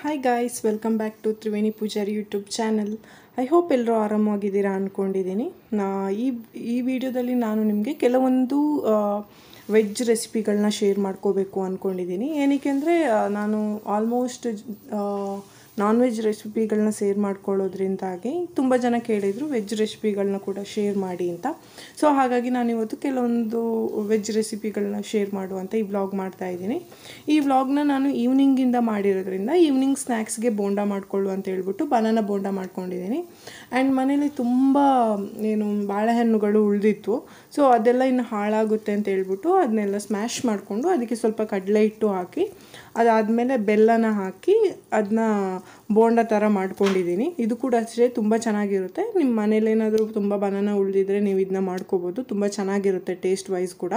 Hi guys, welcome back to Triveni Pujari YouTube channel. I hope ಎಲ್ಲರೂ ಆರಾಮಾಗಿದ್ದೀರಾ ಅನ್ಕೊಂಡಿದ್ದೀನಿ. ಈ ವಿಡಿಯೋದಲ್ಲಿ ನಾನು ನಿಮಗೆ ಕೆಲವೊಂದು ವೆಜ್ ರೆಸಿಪಿಗಳನ್ನ ಶೇರ್ ಮಾಡ್ಕೋಬೇಕು ಅನ್ಕೊಂಡಿದ್ದೀನಿ. ಏನಕ್ಕೆ ಅಂದರೆ ನಾನು ಆಲ್ಮೋಸ್ಟ್ ನಾನ್ ವೆಜ್ ರೆಸಿಪಿಗಳನ್ನ ಶೇರ್ ಮಾಡ್ಕೊಳ್ಳೋದ್ರಿಂದಾಗಿ ತುಂಬ ಜನ ಕೇಳಿದರು ವೆಜ್ ರೆಸಿಪಿಗಳನ್ನ ಕೂಡ ಶೇರ್ ಮಾಡಿ ಅಂತ. ಸೊ ಹಾಗಾಗಿ ನಾನು ಇವತ್ತು ಕೆಲವೊಂದು ವೆಜ್ ರೆಸಿಪಿಗಳನ್ನ ಶೇರ್ ಮಾಡುವಂತ ಈ ವ್ಲಾಗ್ ಮಾಡ್ತಾ ಇದ್ದೀನಿ. ಈ ವ್ಲಾಗ್ನ ನಾನು ಈವ್ನಿಂಗಿಂದ ಮಾಡಿರೋದ್ರಿಂದ ಈವ್ನಿಂಗ್ ಸ್ನ್ಯಾಕ್ಸ್ಗೆ ಬೋಂಡ ಮಾಡ್ಕೊಳ್ಳು ಅಂತ ಹೇಳ್ಬಿಟ್ಟು ಬನಾನಾ ಬೋಂಡ ಮಾಡ್ಕೊಂಡಿದ್ದೀನಿ. ಆ್ಯಂಡ್ ಮನೇಲಿ ತುಂಬ ಬಾಳೆಹಣ್ಣುಗಳು ಉಳಿದಿತ್ತು. ಸೊ ಅದೆಲ್ಲ ಇನ್ನು ಹಾಳಾಗುತ್ತೆ ಅಂತ ಹೇಳ್ಬಿಟ್ಟು ಅದನ್ನೆಲ್ಲ ಸ್ಮ್ಯಾಶ್ ಮಾಡಿಕೊಂಡು ಅದಕ್ಕೆ ಸ್ವಲ್ಪ ಕಡಲೆ ಹಿಟ್ಟು ಹಾಕಿ ಅದಾದಮೇಲೆ ಬೆಲ್ಲನ ಹಾಕಿ ಅದನ್ನ ಬೋಂಡ ಥರ ಮಾಡ್ಕೊಂಡಿದ್ದೀನಿ. ಇದು ಕೂಡ ಅಷ್ಟೇ ತುಂಬ ಚೆನ್ನಾಗಿರುತ್ತೆ. ನಿಮ್ಮ ಮನೇಲಿ ಏನಾದರೂ ತುಂಬ ಬನಾನಾ ಉಳಿದಿದ್ರೆ ನೀವು ಇದನ್ನ ಮಾಡ್ಕೋಬೋದು. ತುಂಬ ಚೆನ್ನಾಗಿರುತ್ತೆ ಟೇಸ್ಟ್ ವೈಸ್ ಕೂಡ.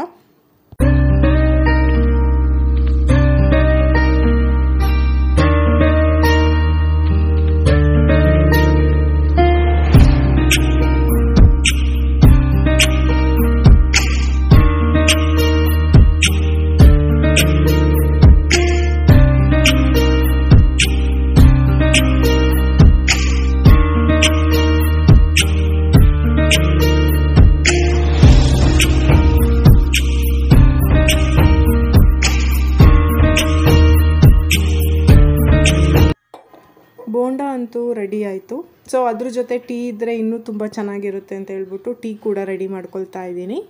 ಬೋಂಡ ಅಂತೂ ರೆಡಿ ಆಯಿತು. ಸೊ ಅದ್ರ ಜೊತೆ ಟೀ ಇದ್ದರೆ ಇನ್ನೂ ತುಂಬ ಚೆನ್ನಾಗಿರುತ್ತೆ ಅಂತ ಹೇಳ್ಬಿಟ್ಟು ಟೀ ಕೂಡ ರೆಡಿ ಮಾಡ್ಕೊಳ್ತಾ ಇದ್ದೀನಿ.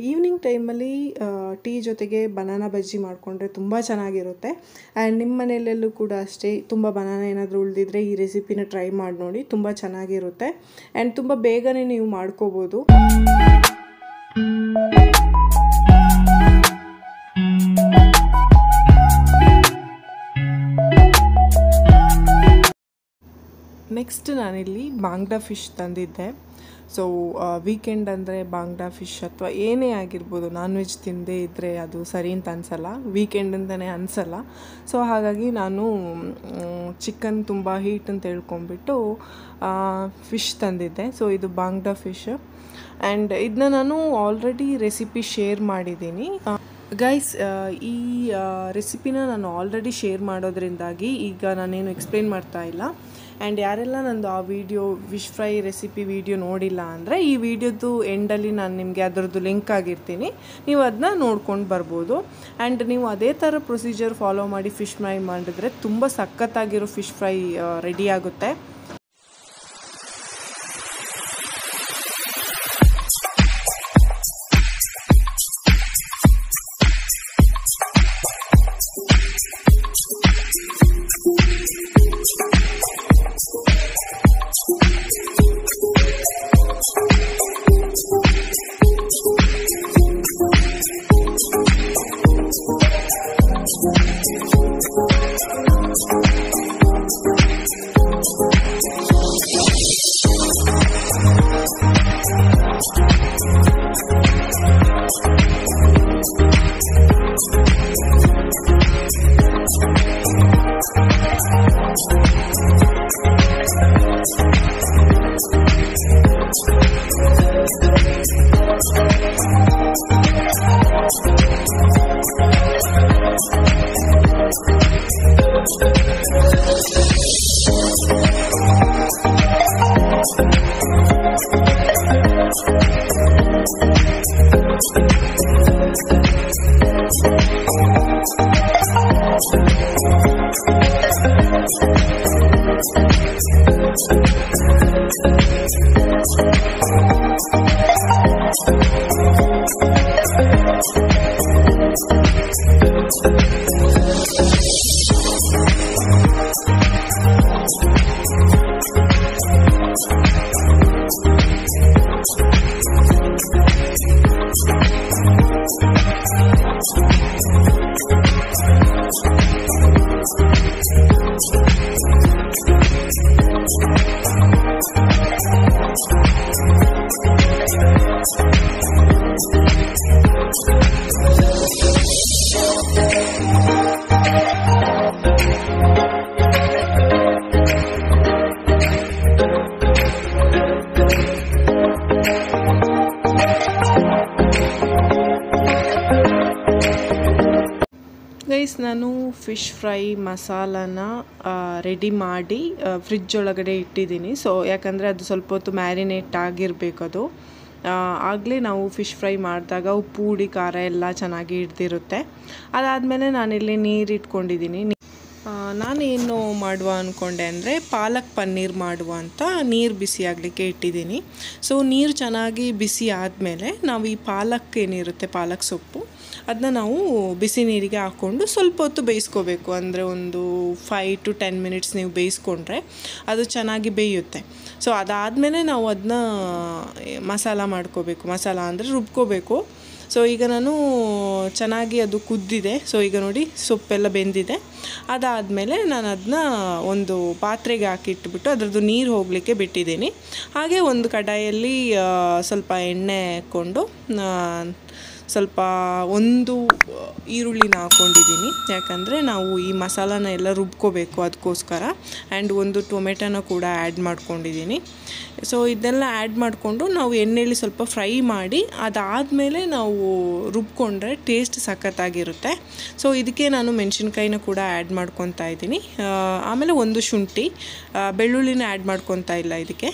ಈವ್ನಿಂಗ್ ಟೈಮಲ್ಲಿ ಟೀ ಜೊತೆಗೆ ಬನಾನಾ ಬಜ್ಜಿ ಮಾಡಿಕೊಂಡ್ರೆ ತುಂಬ ಚೆನ್ನಾಗಿರುತ್ತೆ. ಆ್ಯಂಡ್ ನಿಮ್ಮ ಮನೆಯಲ್ಲೂ ಕೂಡ ಅಷ್ಟೇ ತುಂಬ ಬನಾನಾ ಏನಾದರೂ ಉಳಿದಿದ್ರೆ ಈ ರೆಸಿಪಿನ ಟ್ರೈ ಮಾಡಿ ನೋಡಿ, ತುಂಬ ಚೆನ್ನಾಗಿರುತ್ತೆ. ಆ್ಯಂಡ್ ತುಂಬ ಬೇಗನೆ ನೀವು ಮಾಡ್ಕೋಬೋದು. ನೆಕ್ಸ್ಟ್ ನಾನಿಲ್ಲಿ ಬಾಂಗ್ಡಾ ಫಿಶ್ ತಂದಿದ್ದೆ. ಸೊ ವೀಕೆಂಡ್ ಅಂದರೆ ಬಾಂಗ್ಡಾ ಫಿಶ್ ಅಥವಾ ಏನೇ ಆಗಿರ್ಬೋದು, ನಾನ್ ವೆಜ್ ತಿಂದೇ ಇದ್ದರೆ ಅದು ಸರಿ ಅಂತ ಅನಿಸಲ್ಲ, ವೀಕೆಂಡ್ ಅಂತಲೇ ಅನಿಸಲ್ಲ. ಸೊ ಹಾಗಾಗಿ ನಾನು ಚಿಕನ್ ತುಂಬ ಹೀಟ್ ಅಂತ ಹೇಳ್ಕೊಂಬಿಟ್ಟು ಫಿಶ್ ತಂದಿದ್ದೆ. ಸೊ ಇದು ಬಾಂಗ್ಡಾ ಫಿಶ್. ಆ್ಯಂಡ್ ಇದನ್ನ ನಾನು ಆಲ್ರೆಡಿ ರೆಸಿಪಿ ಶೇರ್ ಮಾಡಿದ್ದೀನಿ ಗೈಸ್. ಈ ರೆಸಿಪಿನ ನಾನು ಆಲ್ರೆಡಿ ಶೇರ್ ಮಾಡೋದ್ರಿಂದಾಗಿ ಈಗ ನಾನೇನು ಎಕ್ಸ್ಪ್ಲೇನ್ ಮಾಡ್ತಾ ಇಲ್ಲ. ಆ್ಯಂಡ್ ಯಾರೆಲ್ಲ ನಂದು ಆ video fish fry recipe video ನೋಡಿಲ್ಲ ಅಂದರೆ ಈ ವಿಡಿಯೋದು ಎಂಡಲ್ಲಿ ನಾನು ನಿಮಗೆ ಅದರದ್ದು ಲಿಂಕ್ ಆಗಿರ್ತೀನಿ, ನೀವು ಅದನ್ನ ನೋಡ್ಕೊಂಡು ಬರ್ಬೋದು. ಆ್ಯಂಡ್ ನೀವು ಅದೇ ಥರ ಪ್ರೊಸೀಜರ್ ಫಾಲೋ ಮಾಡಿ ಫಿಶ್ ಫ್ರೈ ಮಾಡಿದ್ರೆ ತುಂಬ ಸಖತ್ತಾಗಿರೋ ಫಿಶ್ ಫ್ರೈ ರೆಡಿ ಆಗುತ್ತೆ. ಗೈಸ್, ನಾನು ಫಿಶ್ ಫ್ರೈ ಮಸಾಲಾನ ರೆಡಿ ಮಾಡಿ ಫ್ರಿಜ್ ಒಳಗಡೆ ಇಟ್ಟಿದ್ದೀನಿ. ಸೊ ಯಾಕಂದರೆ ಅದು ಸ್ವಲ್ಪ ಹೊತ್ತು ಮ್ಯಾರಿನೇಟ್ ಆಗಿರಬೇಕು. ಅದು ಆಗಲೇ ನಾವು ಫಿಶ್ ಫ್ರೈ ಮಾಡಿದಾಗ ಉಪ್ಪು ಹುಳಿ ಖಾರ ಎಲ್ಲ ಚೆನ್ನಾಗಿ ಹಿಡ್ದಿರುತ್ತೆ. ಅದಾದಮೇಲೆ ನಾನಿಲ್ಲಿ ನೀರು ಇಟ್ಕೊಂಡಿದ್ದೀನಿ. ನಾನೇನು ಮಾಡುವ ಅಂದ್ಕೊಂಡೆ ಅಂದರೆ ಪಾಲಕ್ ಪನ್ನೀರ್ ಮಾಡುವ ಅಂತ ನೀರು ಬಿಸಿ ಆಗಲಿಕ್ಕೆ ಇಟ್ಟಿದ್ದೀನಿ. ಸೊ ನೀರು ಚೆನ್ನಾಗಿ ಬಿಸಿ ಆದಮೇಲೆ ನಾವು ಈ ಪಾಲಕ್ ಏನಿರುತ್ತೆ, ಪಾಲಕ್ ಸೊಪ್ಪು, ಅದನ್ನ ನಾವು ಬಿಸಿ ನೀರಿಗೆ ಹಾಕ್ಕೊಂಡು ಸ್ವಲ್ಪ ಹೊತ್ತು ಬೇಯಿಸ್ಕೋಬೇಕು. ಅಂದರೆ ಒಂದು 5 to 10 minutes ನೀವು ಬೇಯಿಸ್ಕೊಂಡ್ರೆ ಅದು ಚೆನ್ನಾಗಿ ಬೇಯುತ್ತೆ. ಸೊ ಅದಾದಮೇಲೆ ನಾವು ಅದನ್ನ ಮಸಾಲ ಮಾಡ್ಕೋಬೇಕು. ಮಸಾಲ ಅಂದರೆ ರುಬ್ಕೋಬೇಕು. ಸೊ ಈಗ ನಾನು ಚೆನ್ನಾಗಿ ಅದು ಕುದ್ದಿದೆ. ಸೊ ಈಗ ನೋಡಿ ಸೊಪ್ಪೆಲ್ಲ ಬೆಂದಿದೆ. ಅದಾದಮೇಲೆ ನಾನು ಅದನ್ನ ಒಂದು ಪಾತ್ರೆಗೆ ಹಾಕಿಟ್ಬಿಟ್ಟು ಅದರದ್ದು ನೀರು ಹೋಗಲಿಕ್ಕೆ ಬಿಟ್ಟಿದ್ದೀನಿ. ಹಾಗೆ ಒಂದು ಕಡಾಯಲ್ಲಿ ಸ್ವಲ್ಪ ಎಣ್ಣೆ ಹಾಕ್ಕೊಂಡು ಸ್ವಲ್ಪ ಒಂದು ಈರುಳ್ಳಿನ ಹಾಕ್ಕೊಂಡಿದ್ದೀನಿ. ಯಾಕಂದರೆ ನಾವು ಈ ಮಸಾಲಾನ ಎಲ್ಲ ರುಬ್ಕೋಬೇಕು, ಅದಕ್ಕೋಸ್ಕರ. ಆ್ಯಂಡ್ ಒಂದು ಟೊಮೆಟೊನ ಕೂಡ ಆ್ಯಡ್ ಮಾಡ್ಕೊಂಡಿದ್ದೀನಿ. ಸೊ ಇದೆಲ್ಲ ಆ್ಯಡ್ ಮಾಡಿಕೊಂಡು ನಾವು ಎಣ್ಣೆಯಲ್ಲಿ ಸ್ವಲ್ಪ ಫ್ರೈ ಮಾಡಿ ಅದಾದಮೇಲೆ ನಾವು ರುಬ್ಕೊಂಡ್ರೆ ಟೇಸ್ಟ್ ಸಖತ್ತಾಗಿರುತ್ತೆ. ಸೊ ಇದಕ್ಕೆ ನಾನು ಮೆಣಸಿನ್ಕಾಯಿನ ಕೂಡ ಆ್ಯಡ್ ಮಾಡ್ಕೊತಾ ಇದ್ದೀನಿ. ಆಮೇಲೆ ಒಂದು ಶುಂಠಿ, ಬೆಳ್ಳುಳ್ಳಿನ ಆ್ಯಡ್ ಮಾಡ್ಕೊತಾ ಇಲ್ಲ ಇದಕ್ಕೆ,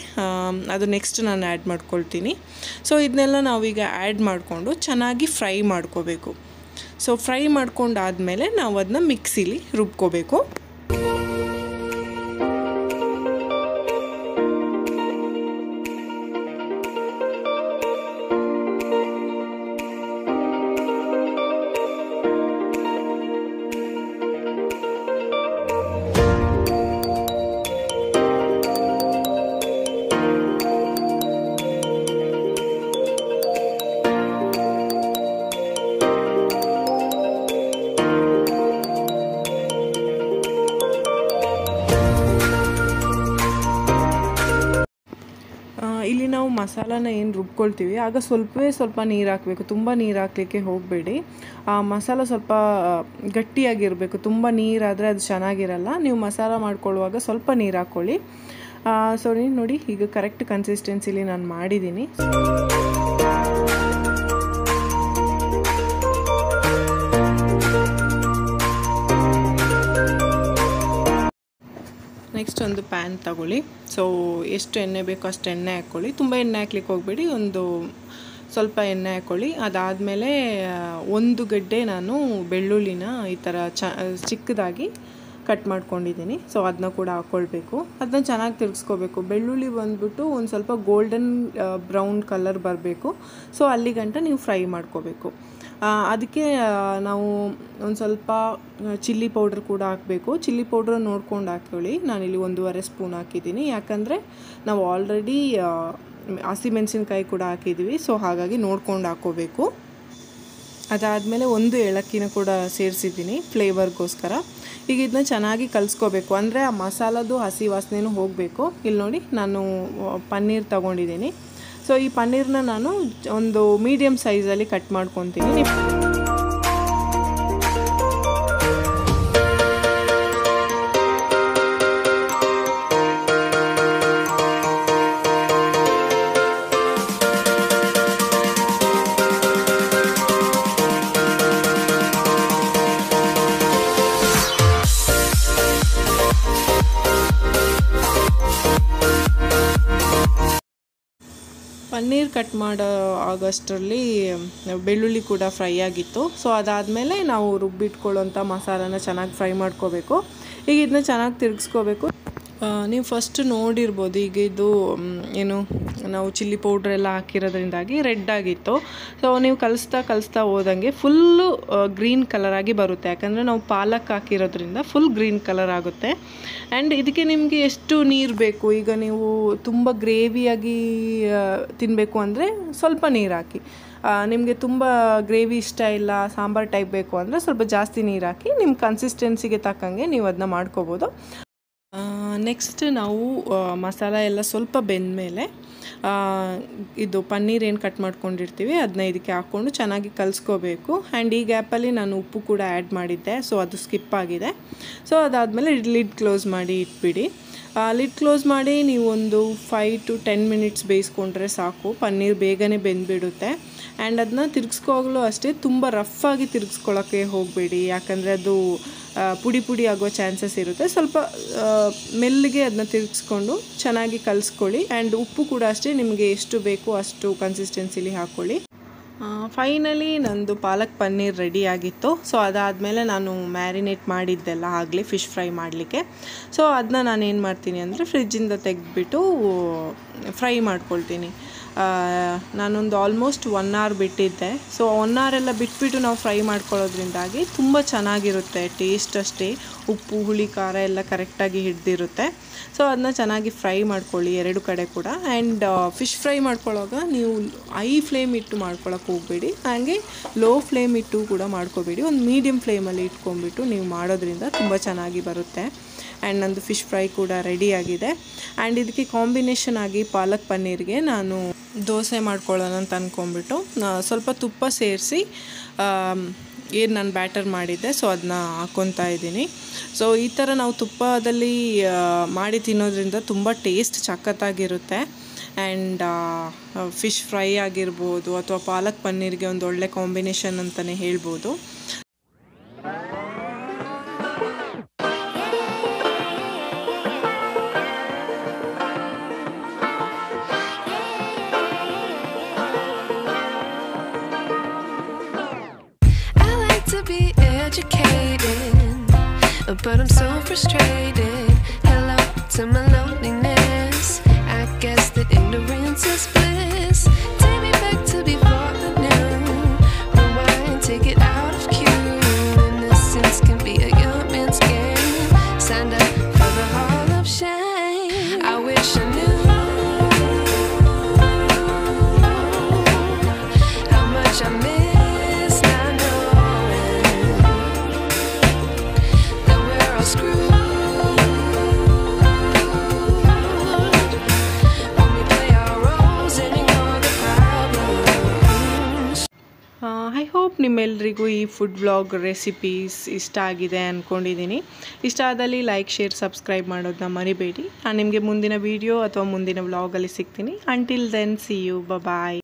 ಅದು ನೆಕ್ಸ್ಟ್ ನಾನು ಆ್ಯಡ್ ಮಾಡ್ಕೊಳ್ತೀನಿ. ಸೊ ಇದನ್ನೆಲ್ಲ ನಾವೀಗ ಆ್ಯಡ್ ಮಾಡಿಕೊಂಡು ಚೆನ್ನಾಗಿ ಫ್ರೈ ಮಾಡ್ಕೋಬೇಕು. ಸೊ ಫ್ರೈ ಮಾಡ್ಕೊಂಡಾದಮೇಲೆ ನಾವು ಅದನ್ನ ಮಿಕ್ಸಿಲಿ ರುಬ್ಕೋಬೇಕು. ಇಲ್ಲಿ ನಾವು ಮಸಾಲಾನ ಏನು ರುಬ್ಕೊಳ್ತೀವಿ ಆಗ ಸ್ವಲ್ಪ ನೀರು ಹಾಕಬೇಕು. ತುಂಬ ನೀರು ಹಾಕಲಿಕ್ಕೆ ಹೋಗಬೇಡಿ. ಆ ಮಸಾಲ ಸ್ವಲ್ಪ ಗಟ್ಟಿಯಾಗಿರಬೇಕು. ತುಂಬ ನೀರಾದರೆ ಅದು ಚೆನ್ನಾಗಿರಲ್ಲ. ನೀವು ಮಸಾಲ ಮಾಡ್ಕೊಳ್ಳುವಾಗ ಸ್ವಲ್ಪ ನೀರು ಹಾಕ್ಕೊಳ್ಳಿ. ಸೊ ನೋಡಿ, ಈಗ ಕರೆಕ್ಟ್ ಕನ್ಸಿಸ್ಟೆನ್ಸಿಲಿ ನಾನು ಮಾಡಿದ್ದೀನಿ. ನೆಕ್ಸ್ಟ್ ಒಂದು ಪ್ಯಾನ್ ತಗೊಳ್ಳಿ. ಸೊ ಎಷ್ಟು ಎಣ್ಣೆ ಬೇಕೋ ಅಷ್ಟು ಎಣ್ಣೆ ಹಾಕ್ಕೊಳ್ಳಿ. ತುಂಬ ಎಣ್ಣೆ ಹಾಕ್ಲಿಕ್ಕೆ ಹೋಗಬೇಡಿ, ಒಂದು ಸ್ವಲ್ಪ ಎಣ್ಣೆ ಹಾಕ್ಕೊಳ್ಳಿ. ಅದಾದಮೇಲೆ ಒಂದು ಗಡ್ಡೆ ನಾನು ಬೆಳ್ಳುಳ್ಳಿನ ಈ ಥರ ಚಿಕ್ಕದಾಗಿ ಕಟ್ ಮಾಡ್ಕೊಂಡಿದ್ದೀನಿ. ಸೊ ಅದನ್ನ ಕೂಡ ಹಾಕ್ಕೊಳ್ಬೇಕು. ಅದನ್ನ ಚೆನ್ನಾಗಿ ತಿರ್ಗಿಸ್ಕೋಬೇಕು. ಬೆಳ್ಳುಳ್ಳಿ ಬಂದ್ಬಿಟ್ಟು ಒಂದು ಸ್ವಲ್ಪ ಗೋಲ್ಡನ್ ಬ್ರೌನ್ ಕಲರ್ ಬರಬೇಕು. ಸೊ ಅಲ್ಲಿ ಗಂಟ ನೀವು ಫ್ರೈ ಮಾಡ್ಕೋಬೇಕು. ಅದಕ್ಕೆ ನಾವು ಒಂದು ಸ್ವಲ್ಪ ಚಿಲ್ಲಿ ಪೌಡ್ರ್ ಕೂಡ ಹಾಕಬೇಕು. ಚಿಲ್ಲಿ ಪೌಡ್ರ್ ನೋಡ್ಕೊಂಡು ಹಾಕ್ಕೊಳ್ಳಿ. ನಾನಿಲ್ಲಿ 1.5 ಸ್ಪೂನ್ ಹಾಕಿದ್ದೀನಿ. ಯಾಕಂದರೆ ನಾವು ಆಲ್ರೆಡಿ ಹಸಿಮೆಣಸಿನ್ಕಾಯಿ ಕೂಡ ಹಾಕಿದ್ದೀವಿ. ಸೊ ಹಾಗಾಗಿ ನೋಡ್ಕೊಂಡು ಹಾಕ್ಕೋಬೇಕು. ಅದಾದಮೇಲೆ ಒಂದು ಏಲಕ್ಕಿನ ಕೂಡ ಸೇರಿಸಿದ್ದೀನಿ ಫ್ಲೇವರ್ಗೋಸ್ಕರ. ಈಗ ಇದನ್ನ ಚೆನ್ನಾಗಿ ಕಲಿಸ್ಕೋಬೇಕು. ಅಂದರೆ ಆ ಮಸಾಲದು ಹಸಿ ವಾಸನೆನೂ ಹೋಗಬೇಕು. ಇಲ್ಲಿ ನೋಡಿ, ನಾನು ಪನ್ನೀರ್ ತೊಗೊಂಡಿದ್ದೀನಿ. ಸೊ ಈ ಪನ್ನೀರ್ನ ನಾನು ಒಂದು ಮೀಡಿಯಮ್ ಸೈಜಲ್ಲಿ ಕಟ್ ಮಾಡ್ಕೊತೀನಿ. ಪನ್ನೀರ್ ಕಟ್ ಮಾಡೋ ಆಗಷ್ಟರಲ್ಲಿ ಬೆಳ್ಳುಳ್ಳಿ ಕೂಡ ಫ್ರೈ ಆಗಿತ್ತು. ಸೊ ಅದಾದಮೇಲೆ ನಾವು ರುಬ್ಬಿಟ್ಕೊಳ್ಳೋಂಥ ಮಸಾಲಾನ ಚೆನ್ನಾಗಿ ಫ್ರೈ ಮಾಡ್ಕೋಬೇಕು. ಈಗ ಇದನ್ನ ಚೆನ್ನಾಗಿ ತಿರುಗಿಸ್ಕೋಬೇಕು. ನೀವು ಫಸ್ಟ್ ನೋಡಿರ್ಬೋದು, ಈಗ ಇದು ಏನು ನಾವು ಚಿಲ್ಲಿ ಪೌಡ್ರೆಲ್ಲ ಹಾಕಿರೋದ್ರಿಂದಾಗಿ ರೆಡ್ ಆಗಿತ್ತು. ಸೊ ನೀವು ಕಲಿಸ್ತಾ ಹೋದಂಗೆ ಫುಲ್ಲು ಗ್ರೀನ್ ಕಲರ್ ಆಗಿ ಬರುತ್ತೆ, ಯಾಕಂದರೆ ನಾವು ಪಾಲಕ್ ಹಾಕಿರೋದ್ರಿಂದ ಫುಲ್ ಗ್ರೀನ್ ಕಲರ್ ಆಗುತ್ತೆ. ಆ್ಯಂಡ್ ಇದಕ್ಕೆ ನಿಮಗೆ ಎಷ್ಟು ನೀರು ಬೇಕು, ಈಗ ನೀವು ತುಂಬ ಗ್ರೇವಿಯಾಗಿ ತಿನ್ನಬೇಕು ಅಂದರೆ ಸ್ವಲ್ಪ ನೀರು ಹಾಕಿ, ನಿಮಗೆ ತುಂಬ ಗ್ರೇವಿ ಇಷ್ಟ ಇಲ್ಲ, ಸಾಂಬಾರು ಟೈಪ್ ಬೇಕು ಅಂದರೆ ಸ್ವಲ್ಪ ಜಾಸ್ತಿ ನೀರು ಹಾಕಿ ನಿಮ್ಮ ಕನ್ಸಿಸ್ಟೆನ್ಸಿಗೆ ತಕ್ಕಂಗೆ ನೀವು ಅದನ್ನ ಮಾಡ್ಕೋಬೋದು. ನೆಕ್ಸ್ಟ್ ನಾವು ಮಸಾಲ ಎಲ್ಲ ಸ್ವಲ್ಪ ಬೆಂದಮೇಲೆ ಇದು ಪನ್ನೀರ್ ಏನು ಕಟ್ ಮಾಡ್ಕೊಂಡಿರ್ತೀವಿ ಅದನ್ನ ಇದಕ್ಕೆ ಹಾಕ್ಕೊಂಡು ಚೆನ್ನಾಗಿ ಕಲಿಸ್ಕೋಬೇಕು. ಆ್ಯಂಡ್ ಈ ಗ್ಯಾಪಲ್ಲಿ ನಾನು ಉಪ್ಪು ಕೂಡ ಆ್ಯಡ್ ಮಾಡಿದ್ದೆ, ಸೊ ಅದು ಸ್ಕಿಪ್ ಆಗಿದೆ. ಸೊ ಅದಾದಮೇಲೆ ಲಿಡ್ ಕ್ಲೋಸ್ ಮಾಡಿ ಇಟ್ಬಿಡಿ. ಲಿಡ್ ಕ್ಲೋಸ್ ಮಾಡಿ ನೀವು ಒಂದು 5 to 10 ಮಿನಿಟ್ಸ್ ಬೇಯಿಸ್ಕೊಂಡ್ರೆ ಸಾಕು, ಪನ್ನೀರ್ ಬೇಗನೆ ಬೆಂದುಬಿಡುತ್ತೆ. ಆ್ಯಂಡ್ ಅದನ್ನ ತಿರುಗಿಸ್ಕೋವಾಗಲೂ ಅಷ್ಟೇ ತುಂಬ ರಫಾಗಿ ತಿರುಗಿಸ್ಕೊಳ್ಳೋಕ್ಕೆ ಹೋಗಬೇಡಿ, ಯಾಕಂದರೆ ಅದು ಪುಡಿ ಆಗೋ ಚಾನ್ಸಸ್ ಇರುತ್ತೆ. ಸ್ವಲ್ಪ ಮೆಲ್ಲಿಗೆ ಅದನ್ನ ತಿರುಗಿಸ್ಕೊಂಡು ಚೆನ್ನಾಗಿ ಕಲಿಸ್ಕೊಳ್ಳಿ. ಆ್ಯಂಡ್ ಉಪ್ಪು ಕೂಡ ಅಷ್ಟೇ ನಿಮಗೆ ಎಷ್ಟು ಬೇಕೋ ಅಷ್ಟು ಕನ್ಸಿಸ್ಟೆನ್ಸಿಲಿ ಹಾಕ್ಕೊಳ್ಳಿ. ಫೈನಲಿ ನಂದು ಪಾಲಕ್ ಪನ್ನೀರ್ ರೆಡಿ ಆಗಿತ್ತು. ಸೊ ಅದಾದಮೇಲೆ ನಾನು ಮ್ಯಾರಿನೇಟ್ ಮಾಡಿದ್ದೆಲ್ಲ ಆಗಲಿ ಫಿಶ್ ಫ್ರೈ ಮಾಡಲಿಕ್ಕೆ. ಸೊ ಅದನ್ನ ನಾನು ಏನು ಮಾಡ್ತೀನಿ ಅಂದರೆ ಫ್ರಿಜ್ಜಿಂದ ತೆಗೆದ್ಬಿಟ್ಟು ಫ್ರೈ ಮಾಡ್ಕೊಳ್ತೀನಿ. ನಾನೊಂದು ಆಲ್ಮೋಸ್ಟ್ 1 hour ಬಿಟ್ಟಿದ್ದೆ. ಸೊ 1 hour ಎಲ್ಲ ಬಿಟ್ಬಿಟ್ಟು ನಾವು ಫ್ರೈ ಮಾಡ್ಕೊಳ್ಳೋದ್ರಿಂದಾಗಿ ತುಂಬ ಚೆನ್ನಾಗಿರುತ್ತೆ, ಟೇಸ್ಟ್ ಅಷ್ಟೇ, ಉಪ್ಪು ಹುಳಿ ಖಾರ ಎಲ್ಲ ಕರೆಕ್ಟಾಗಿ ಹಿಡಿದಿರುತ್ತೆ. ಸೊ ಅದನ್ನ ಚೆನ್ನಾಗಿ ಫ್ರೈ ಮಾಡ್ಕೊಳ್ಳಿ 2 ಕಡೆ ಕೂಡ. ಆ್ಯಂಡ್ ಫಿಶ್ ಫ್ರೈ ಮಾಡ್ಕೊಳ್ಳೋವಾಗ ನೀವು ಹೈ ಫ್ಲೇಮ್ ಇಟ್ಟು ಮಾಡ್ಕೊಳಕ್ಕೆ ಹೋಗಬೇಡಿ, ಹಾಗೆ ಲೋ ಫ್ಲೇಮ್ ಇಟ್ಟು ಕೂಡ ಮಾಡ್ಕೋಬೇಡಿ, ಒಂದು ಮೀಡಿಯಮ್ ಫ್ಲೇಮಲ್ಲಿ ಇಟ್ಕೊಂಡ್ಬಿಟ್ಟು ನೀವು ಮಾಡೋದ್ರಿಂದ ತುಂಬ ಚೆನ್ನಾಗಿ ಬರುತ್ತೆ. ಆ್ಯಂಡ್ ನಂದು ಫಿಶ್ ಫ್ರೈ ಕೂಡ ರೆಡಿಯಾಗಿದೆ. ಆ್ಯಂಡ್ ಇದಕ್ಕೆ ಕಾಂಬಿನೇಷನ್ ಆಗಿ ಪಾಲಕ್ ಪನ್ನೀರ್ಗೆ ನಾನು ದೋಸೆ ಮಾಡ್ಕೊಳ್ಳೋಣ ಅಂತ ಅಂದ್ಕೊಂಡ್ಬಿಟ್ಟು ಸ್ವಲ್ಪ ತುಪ್ಪ ಸೇರಿಸಿ ಏನು ನಾನು ಬ್ಯಾಟರ್ ಮಾಡಿದ್ದೆ ಸೊ ಅದನ್ನ ಹಾಕ್ಕೊತಾ ಇದ್ದೀನಿ. ಸೊ ಈ ಥರ ನಾವು ತುಪ್ಪದಲ್ಲಿ ಮಾಡಿ ತಿನ್ನೋದ್ರಿಂದ ತುಂಬ ಟೇಸ್ಟ್ ಸಖತ್ತಾಗಿರುತ್ತೆ. ಆ್ಯಂಡ್ ಫಿಶ್ ಫ್ರೈ ಆಗಿರ್ಬೋದು ಅಥವಾ ಪಾಲಕ್ ಪನ್ನೀರ್ಗೆ ಒಂದು ಒಳ್ಳೆ ಕಾಂಬಿನೇಷನ್ ಅಂತಲೇ ಹೇಳ್ಬೋದು. But I'm so frustrated. Hello to my loneliness. I guess that ignorance is bliss. Take me back to before I knew. Rewind, take it out of cue. Innocence can be a young man's game. Signed up for the hall of shame. I wish I knew how much I miss. I hope ನಿಮ್ಮೆಲ್ಲರಿಗೂ ಈ food vlog recipes ಇಷ್ಟ ಆಗಿದೆ ಅಂದ್ಕೊಂಡಿದ್ದೀನಿ. ಇಷ್ಟ ಆದಲ್ಲಿ like, share, subscribe ಮಾಡೋದನ್ನ ಮರಿಬೇಡಿ. ನಾನು ನಿಮಗೆ ಮುಂದಿನ ವೀಡಿಯೋ ಅಥವಾ ಮುಂದಿನ ವ್ಲಾಗಲ್ಲಿ ಸಿಗ್ತೀನಿ. Until then, see you, bye.